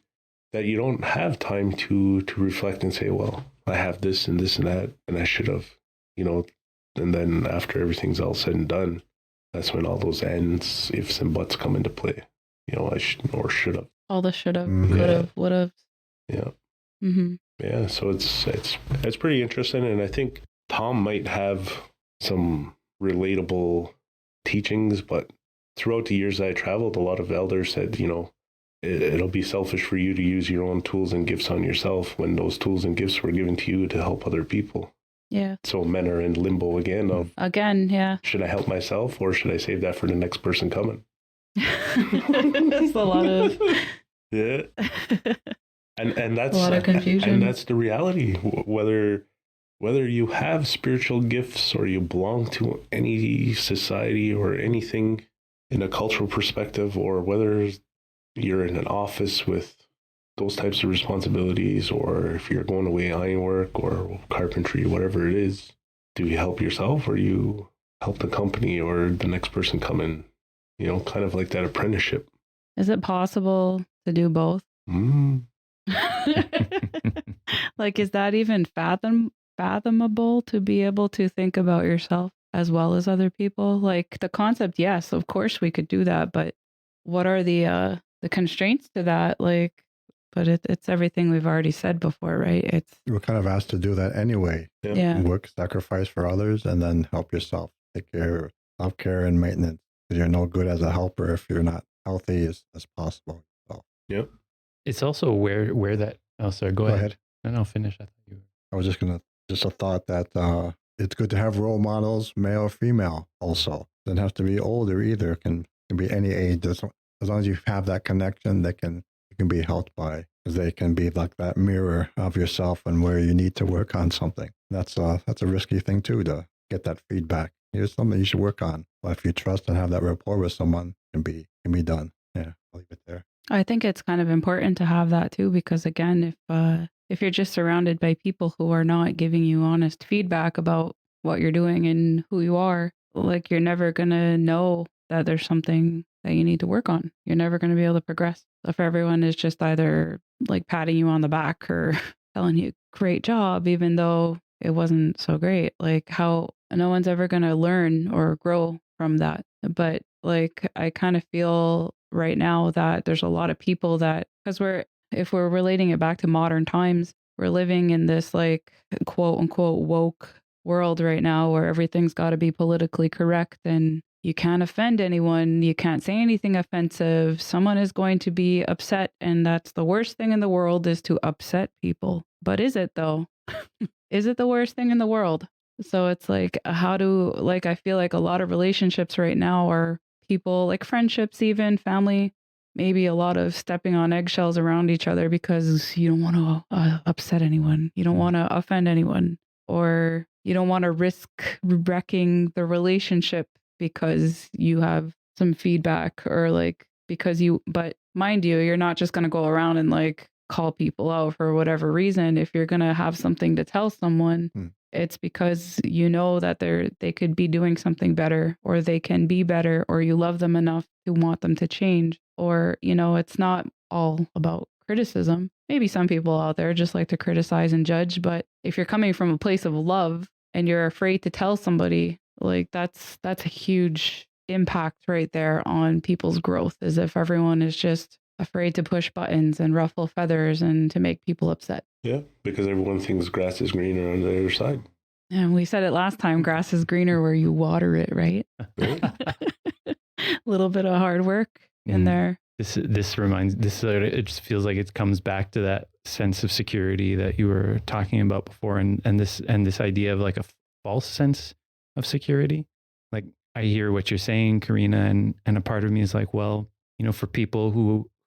that you don't have time to reflect and say, well, I have this and this and that, and I should have, and then after everything's all said and done, that's when all those ands, ifs and buts come into play. I should have. All the should have, could have, would have. Yeah. Mm-hmm. Yeah. So it's pretty interesting. And I think Tom might have some relatable teachings, but throughout the years I traveled, a lot of elders said, it'll be selfish for you to use your own tools and gifts on yourself when those tools and gifts were given to you to help other people. Yeah. So men are in limbo again. Yeah. Should I help myself or should I save that for the next person coming? That's a lot of... Yeah. And that's a lot of confusion. And that's the reality. Whether you have spiritual gifts or you belong to any society or anything in a cultural perspective, or whether you're in an office with those types of responsibilities, or if you're going away ironwork or carpentry, whatever it is, do you help yourself or you help the company or the next person coming? Kind of like that apprenticeship. Is it possible to do both? Like, is that even fathomable to be able to think about yourself as well as other people? Like the concept, yes, of course we could do that, but what are the constraints to that? Like, but it's everything we've already said before, right? It's You were kind of asked to do that anyway. yeah. Work, sacrifice for others, and then help yourself. Take care of self-care and maintenance. Because you're no good as a helper if you're not healthy as possible. So, Yep. It's also where that. Oh, sorry. Go ahead. And I'll finish. I thought you were. I was just a thought that it's good to have role models, male or female. Also, doesn't have to be older either. Can be any age. As long as you have that connection, you can be helped by, because they can be like that mirror of yourself and where you need to work on something. That's a risky thing too, to get that feedback. Here's something you should work on. But if you trust and have that rapport with someone, it can be done. Yeah, I'll leave it there. I think it's kind of important to have that too, because again, if you're just surrounded by people who are not giving you honest feedback about what you're doing and who you are, like you're never going to know that there's something that you need to work on. You're never going to be able to progress. If everyone is just either like patting you on the back or telling you great job, even though it wasn't so great, like how no one's ever going to learn or grow from that. But like, I kind of feel right now that there's a lot of people that, because if we're relating it back to modern times, we're living in this like quote unquote woke world right now where everything's got to be politically correct and you can't offend anyone. You can't say anything offensive. Someone is going to be upset. And that's the worst thing in the world, is to upset people. But is it though? Is it the worst thing in the world? So it's like, I feel like a lot of relationships right now are people, like friendships, even family, maybe a lot of stepping on eggshells around each other because you don't want to upset anyone. You don't want to offend anyone, or you don't want to risk wrecking the relationship because you have some feedback, or like but mind you, you're not just going to go around and like call people out for whatever reason. If you're going to have something to tell someone, it's because you know that they could be doing something better, or they can be better, or you love them enough to want them to change. Or, it's not all about criticism. Maybe some people out there just like to criticize and judge, but if you're coming from a place of love and you're afraid to tell somebody, like that's a huge impact right there on people's growth, as if everyone is just afraid to push buttons and ruffle feathers and to make people upset. Yeah, because everyone thinks grass is greener on the other side. And we said it last time, grass is greener where you water it, right? A little bit of hard work in there. It just feels like it comes back to that sense of security that you were talking about before, and this idea of like a false sense of security. Like, I hear what you're saying, Karina, and a part of me is like, well, for people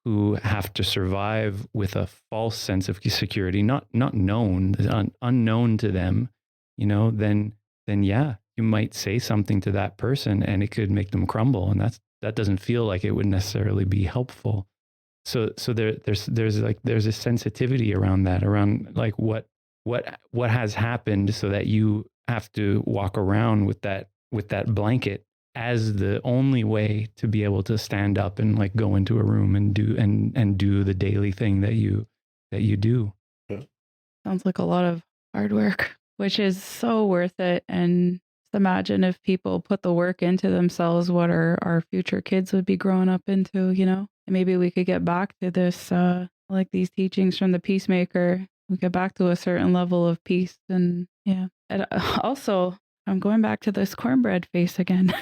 who have to survive with a false sense of security, not known, unknown to them, then yeah, you might say something to that person and it could make them crumble, and that doesn't feel like it would necessarily be helpful. So there's a sensitivity around that, around like what has happened, so that you have to walk around with that blanket as the only way to be able to stand up and like go into a room and do the daily thing that you do. Yeah. Sounds like a lot of hard work, which is so worth it. And imagine if people put the work into themselves, what our future kids would be growing up into, And maybe we could get back to this, like these teachings from the Peacemaker. We get back to a certain level of peace. And yeah. And also, I'm going back to this cornbread face again.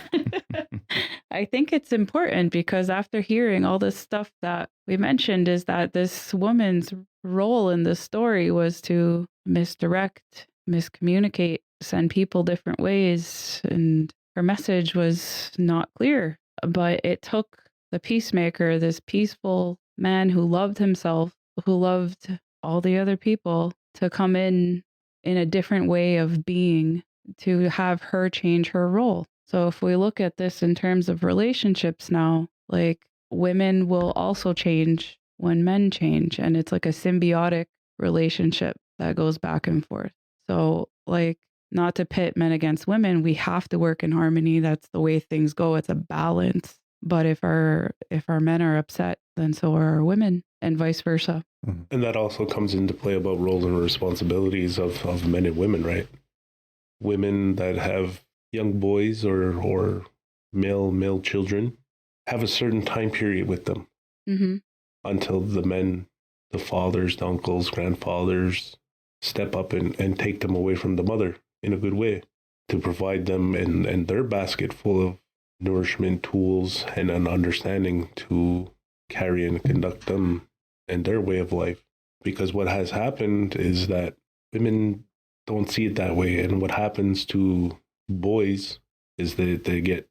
I think it's important because after hearing all this stuff that we mentioned, is that this woman's role in this story was to misdirect, miscommunicate, send people different ways, and her message was not clear. But it took the Peacemaker, this peaceful man who loved himself, who loved all the other people, to come in a different way of being, to have her change her role. So if we look at this in terms of relationships now, like women will also change when men change, and it's like a symbiotic relationship that goes back and forth. So like, not to pit men against women, we have to work in harmony. That's the way things go. It's a balance. But if our men are upset, then so are our women, and vice versa. And that also comes into play about roles and responsibilities of men and women, right? Women that have young boys or male children have a certain time period with them until the men, the fathers, the uncles, grandfathers step up and take them away from the mother in a good way to provide them and their basket full of nourishment, tools, and an understanding to carry and conduct them in their way of life. Because what has happened is that women don't see it that way. And what happens to boys is that they get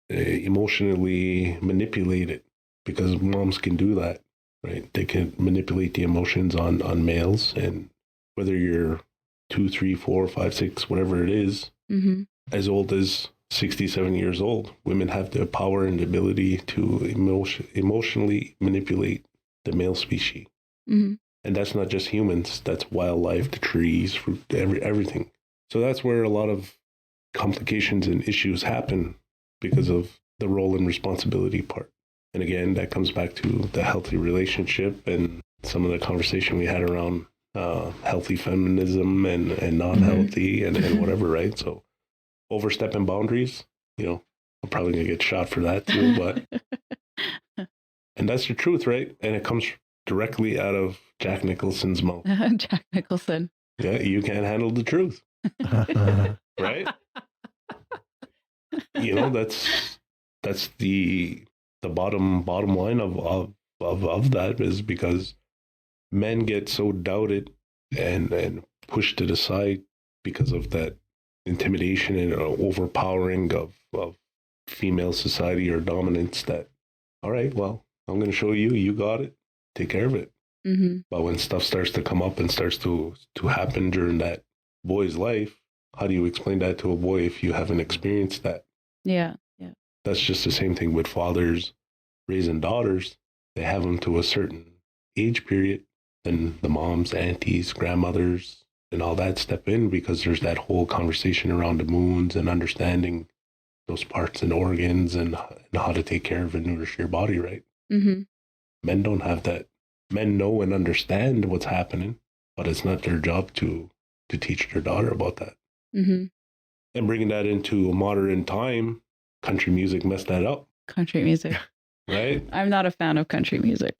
emotionally manipulated, because moms can do that, right? They can manipulate the emotions on males. And whether you're 2, 3, 4, 5, 6, whatever it is, as old as 67 years old, women have the power and the ability to emotionally manipulate the male species. And that's not just humans, that's wildlife, the trees, fruit, everything. So that's where a lot of complications and issues happen because of the role and responsibility part. And again, that comes back to the healthy relationship and some of the conversation we had around healthy feminism and non-healthy and whatever, right? So overstepping boundaries, I'm probably going to get shot for that too, but and that's the truth, right? And it comes directly out of Jack Nicholson's mouth. Jack Nicholson. Yeah, you can't handle the truth. Right? That's the bottom line of that, is because men get so doubted and pushed to the side because of that intimidation and overpowering of female society or dominance, that, all right, well, I'm going to show you, you got it, take care of it. But when stuff starts to come up and starts to happen during that boy's life, how do you explain that to a boy if you haven't experienced that? Yeah. That's just the same thing with fathers raising daughters. They have them to a certain age period, then the moms, aunties, grandmothers, and all that step in, because there's that whole conversation around the moons and understanding those parts and organs and how to take care of and nourish your body, right? Men don't have that. Men know and understand what's happening, but it's not their job to teach their daughter about that. And bringing that into a modern time, country music messed that up. Country music. Right? I'm not a fan of country music.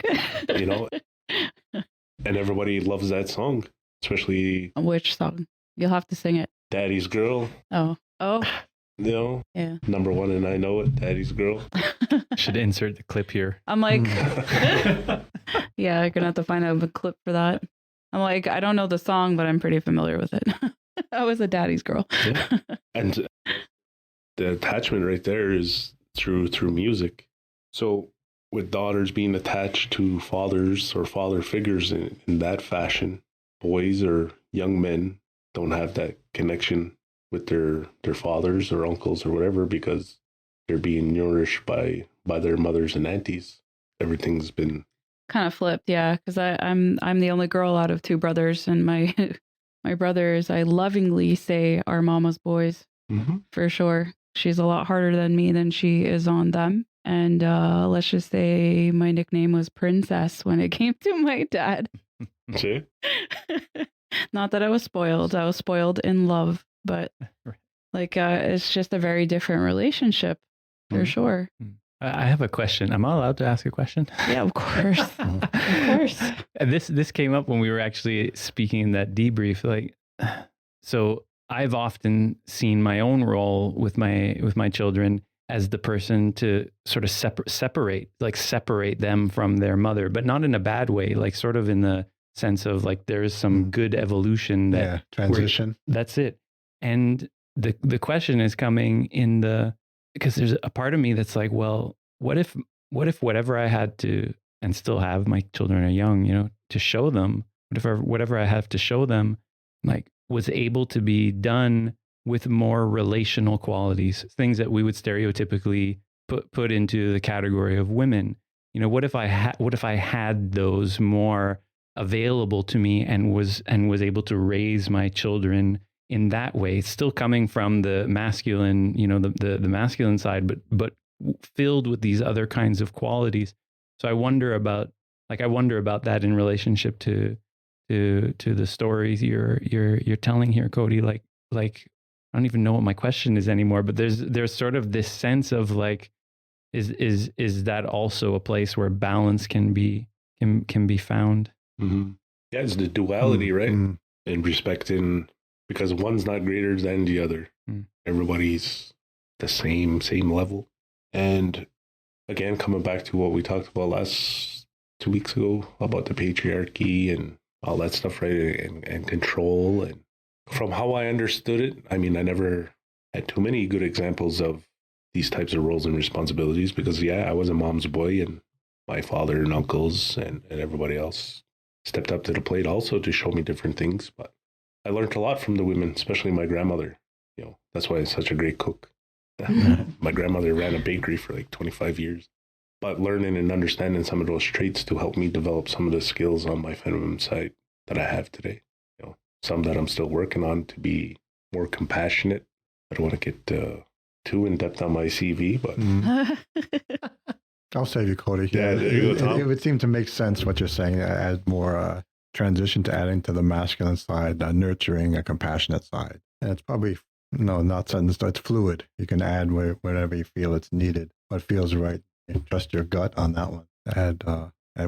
And everybody loves that song, especially... Which song? You'll have to sing it. Daddy's Girl. Oh. Yeah. Number one, and I know it, Daddy's Girl. Should insert the clip here. I'm like, yeah, you're going to have to find out a clip for that. I'm like, I don't know the song, but I'm pretty familiar with it. I was a daddy's girl. Yeah. And the attachment right there is through music. So with daughters being attached to fathers or father figures in that fashion, boys or young men don't have that connection with their fathers or uncles or whatever, because they're being nourished by their mothers and aunties. Everything's been kind of flipped, yeah, because I'm the only girl out of two brothers, and my brothers, I lovingly say, are mama's boys. For sure. She's a lot harder than me than she is on them. And let's just say my nickname was Princess when it came to my dad. See? Not that I was spoiled. I was spoiled in love, but it's just a very different relationship for sure. I have a question. Am I allowed to ask a question? Yeah, of course. Of course. This came up when we were actually speaking in that debrief. So I've often seen my own role with my children as the person to sort of separate them from their mother, but not in a bad way, like sort of in the sense of like there's some good evolution that transition. That's it. And the question is coming because there's a part of me that's like, well, what if whatever I had to, and still have, my children are young, to show them, whatever I have to show them, like, was able to be done with more relational qualities, things that we would stereotypically put into the category of women. What if I had those more available to me and was able to raise my children in that way, still coming from the masculine, the masculine side, but filled with these other kinds of qualities. So I wonder about that in relationship to the stories you're telling here, Codey. Like I don't even know what my question is anymore, but there's sort of this sense of like, Is that also a place where balance can be found? Mm-hmm. Yeah, it's the duality, right? And respecting, because one's not greater than the other. Everybody's the same level. And again, coming back to what we talked about last 2 weeks ago about the patriarchy and all that stuff, right? And control. And from how I understood it, I mean, I never had too many good examples of these types of roles and responsibilities because, I was a mom's boy, and my father and uncles and everybody else stepped up to the plate also to show me different things. But I learned a lot from the women, especially my grandmother. That's why I'm such a great cook. My grandmother ran a bakery for like 25 years. But learning and understanding some of those traits to help me develop some of the skills on my feminine side that I have today. Some that I'm still working on to be more compassionate. I don't want to get too in depth on my CV, but I'll save you, Codey. Yeah, there you go, Tom. It would seem to make sense what you're saying. Add more transition to adding to the masculine side, nurturing a compassionate side, and it's probably not set in stone. It's fluid. You can add wherever you feel it's needed. What feels right. You trust your gut on that one. Add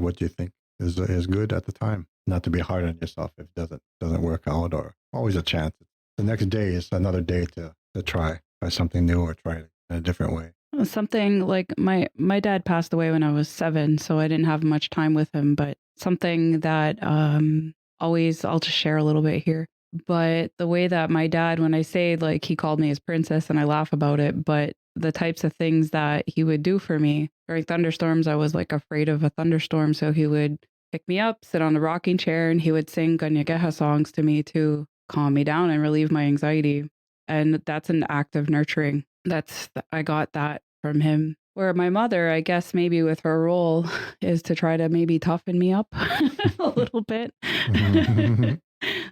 what you think is good at the time. Not to be hard on yourself if it doesn't work out, or always a chance. The next day is another day to try something new or try it in a different way. Something like my dad passed away when I was 7, so I didn't have much time with him, but something that I'll just share a little bit here. But the way that my dad, when I say like he called me his princess and I laugh about it, but the types of things that he would do for me during thunderstorms, I was like afraid of a thunderstorm. So he would pick me up, sit on the rocking chair, and he would sing Ganyageha songs to me to calm me down and relieve my anxiety. And that's an act of nurturing. I got that from him. Where my mother, I guess maybe with her role is to try to maybe toughen me up a little bit.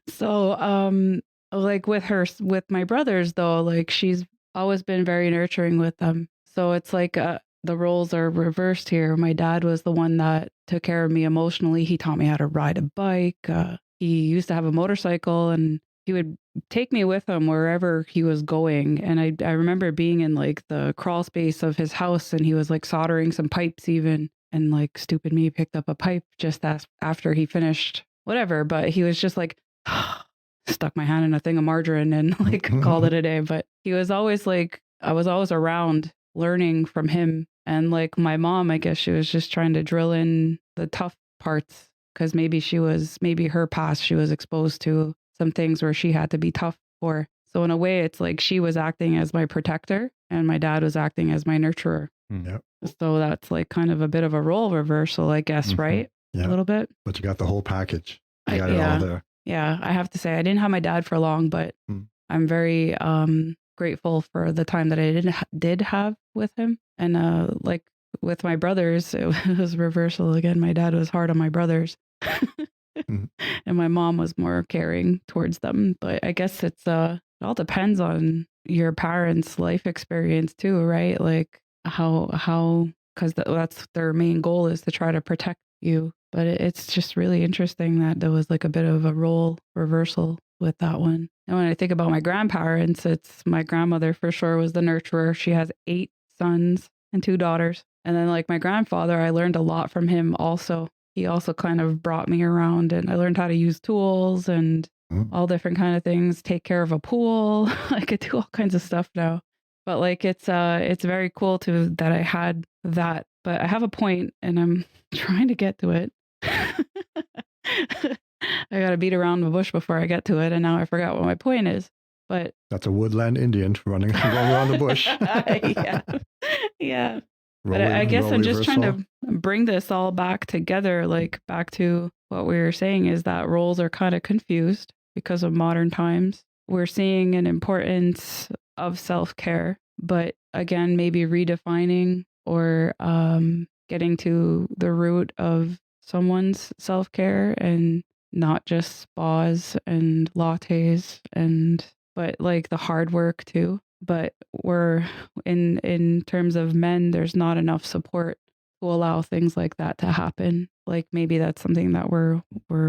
So, like with my brothers though, like she's always been very nurturing with them. So it's like the roles are reversed here. My dad was the one that took care of me emotionally. He taught me how to ride a bike. He used to have a motorcycle, and he would take me with him wherever he was going. And I remember being in like the crawl space of his house, and he was like soldering some pipes even. And like stupid me picked up a pipe just after he finished whatever. But he was just like, stuck my hand in a thing of margarine and like called it a day. But he was always like, I was always around learning from him. And like my mom, I guess she was just trying to drill in the tough parts because maybe her past, she was exposed to some things where she had to be tough for. So in a way, it's like she was acting as my protector and my dad was acting as my nurturer. Yep. So that's like kind of a bit of a role reversal, I guess, right? Yeah. A little bit. But you got the whole package. You got it all there. Yeah, I have to say I didn't have my dad for long, but I'm very grateful for the time that I did have with him. And like with my brothers, it was reversal again. My dad was hard on my brothers. And my mom was more caring towards them. But I guess it all depends on your parents' life experience too, right? Like how because that's their main goal is to try to protect you. But it's just really interesting that there was like a bit of a role reversal with that one. And when I think about my grandparents, it's my grandmother for sure was the nurturer. She has 8 sons and 2 daughters. And then like my grandfather, I learned a lot from him also. He also kind of brought me around and I learned how to use tools and all different kind of things, take care of a pool. I could do all kinds of stuff now. But like it's very cool that I had that. But I have a point and I'm trying to get to it. I got to beat around the bush before I get to it. And now I forgot what my point is. But that's a woodland Indian going around the bush. Yeah. But I guess I'm just trying to bring this all back together, like back to what we were saying is that roles are kind of confused because of modern times. We're seeing an importance of self-care, but again, maybe redefining or getting to the root of someone's self-care and not just spas and lattes but like the hard work too. But we're in terms of men, there's not enough support to allow things like that to happen. Like maybe that's something that we're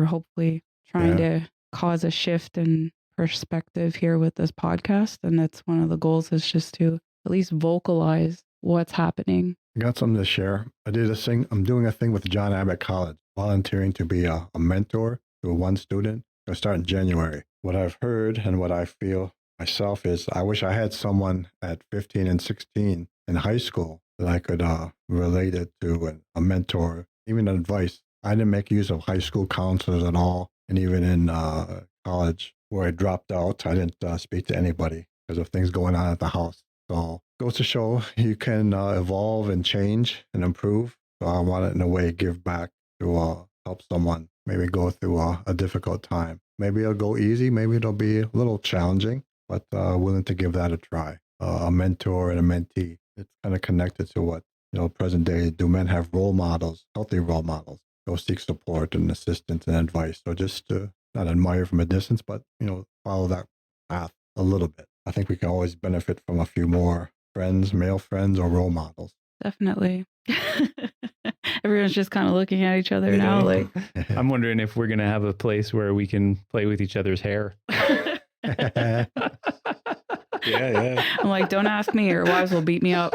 hopefully trying to cause a shift in perspective here with this podcast. And that's one of the goals is just to at least vocalize what's happening I got something to share. I did a thing. I'm doing a thing with John Abbott College, volunteering to be a mentor to one student. I start in January. What I've heard and what I feel myself is I wish I had someone at 15 and 16 in high school that I could relate it to, a mentor, even advice. I didn't make use of high school counselors at all. And even in college where I dropped out, I didn't speak to anybody because of things going on at the house. So goes to show you can evolve and change and improve. So I want to, in a way, give back to help someone maybe go through a difficult time. Maybe it'll go easy. Maybe it'll be a little challenging, but willing to give that a try. A mentor and a mentee. It's kind of connected to what, present day. Do men have role models, healthy role models? Go seek support and assistance and advice. So just to not admire from a distance, but, follow that path a little bit. I think we can always benefit from a few more friends, male friends, or role models. Definitely. Everyone's just kind of looking at each other now. Like, I'm wondering if we're going to have a place where we can play with each other's hair. Yeah. I'm like, don't ask me, or wives will beat me up.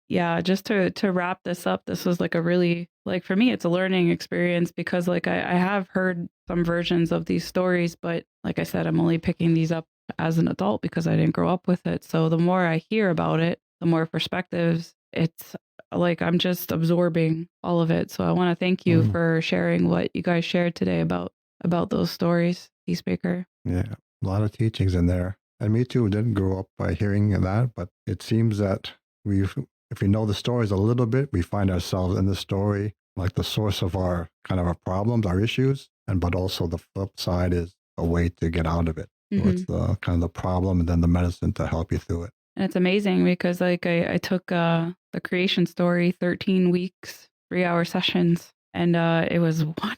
Yeah, just to wrap this up, this was like a really, like, for me, it's a learning experience because like I have heard some versions of these stories, but like I said, I'm only picking these up as an adult because I didn't grow up with it. So the more I hear about it, the more perspectives, it's like I'm just absorbing all of it. So I want to thank you for sharing what you guys shared today about those stories, Peacemaker. Yeah, a lot of teachings in there. And me too, didn't grow up by hearing that, but it seems that if we know the stories a little bit, we find ourselves in the story, like the source of our kind of our problems, our issues, but also the flip side is a way to get out of it. So it's the kind of the problem and then the medicine to help you through it. And it's amazing because like I took the creation story, 13 weeks, 3-hour sessions, and it was one.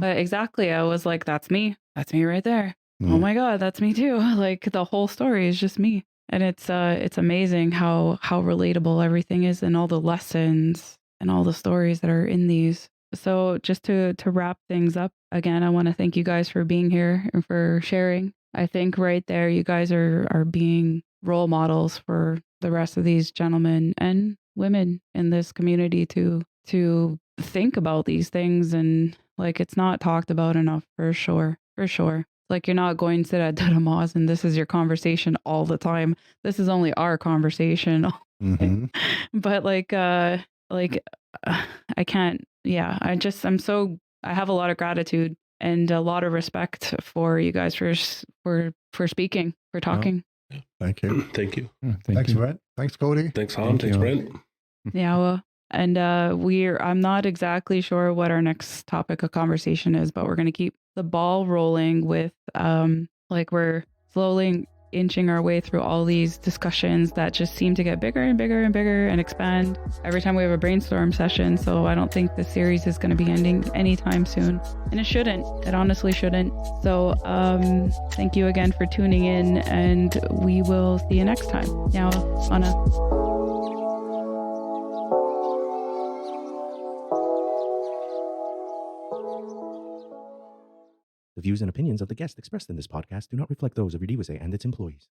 But exactly, I was like, that's me right there. Oh my God, that's me too. Like the whole story is just me. And it's amazing how relatable everything is and all the lessons and all the stories that are in these. So just to wrap things up, again, I want to thank you guys for being here and for sharing. I think right there, you guys are being role models for the rest of these gentlemen and women in this community to think about these things. And like, it's not talked about enough for sure. Like, you're not going to sit at Dearhouse and this is your conversation all the time. This is only our conversation. But I can't, I have a lot of gratitude and a lot of respect for you guys for speaking, for talking. Oh, thank you. Thank you. Thanks, Brent. Thanks, Codey. Thanks, Tom. Thanks, Brent. Yeah, well, and I'm not exactly sure what our next topic of conversation is, but we're going to keep the ball rolling with we're slowly inching our way through all these discussions that just seem to get bigger and bigger and bigger and expand every time we have a brainstorm session. So I don't think the series is going to be ending anytime soon, and it shouldn't. It honestly shouldn't. So thank you again for tuning in, and we will see you next time. Now, Anna. The views and opinions of the guests expressed in this podcast do not reflect those of Iorì and its employees.